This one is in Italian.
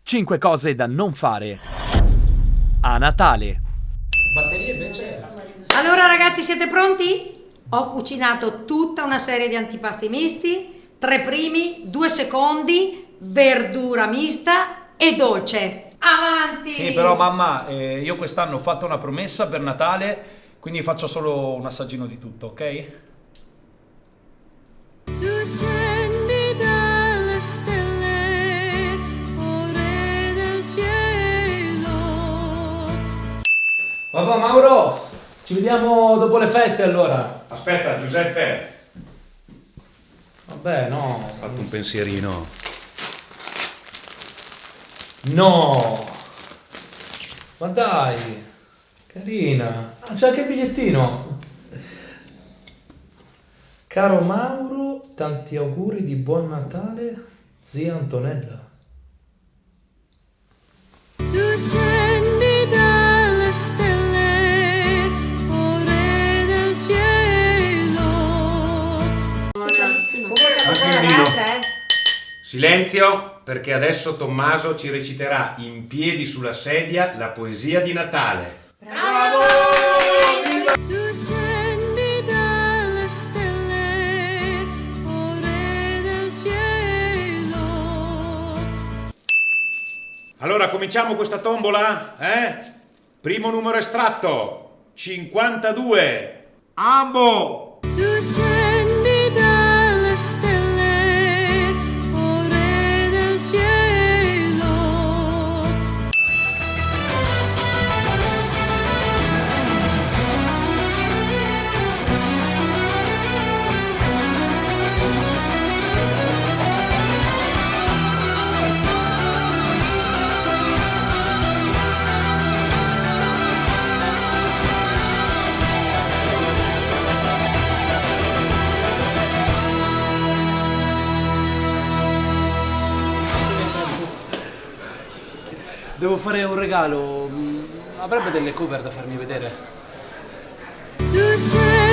5 cose da non fare a Natale. Batterie invece? Allora ragazzi, siete pronti? Ho cucinato tutta una serie di antipasti misti, 3 primi, 2 secondi, verdura mista e dolce. Avanti! Sì, però mamma, io quest'anno ho fatto una promessa per Natale, quindi faccio solo un assaggino di tutto, ok? Tu scendi dalle stelle, ore del cielo. Papà Mauro, ci vediamo dopo le feste allora. Aspetta, Giuseppe. Vabbè, no. Ho fatto un pensierino. No! Ma dai, carina. Ah, c'è anche il bigliettino. Caro Mauro, tanti auguri di buon Natale, zia Antonella. Tu scendi dalle stelle, ore del cielo. Anche il vino. Silenzio, perché adesso Tommaso ci reciterà in piedi sulla sedia la poesia di Natale. Tu scendi dalle stelle, ore del cielo. Allora, cominciamo questa tombola? Primo numero estratto, 52. Ambo! Tu scendi dalle stelle, ore del cielo. Devo fare un regalo. Avrebbe delle cover da farmi vedere? Tu scendi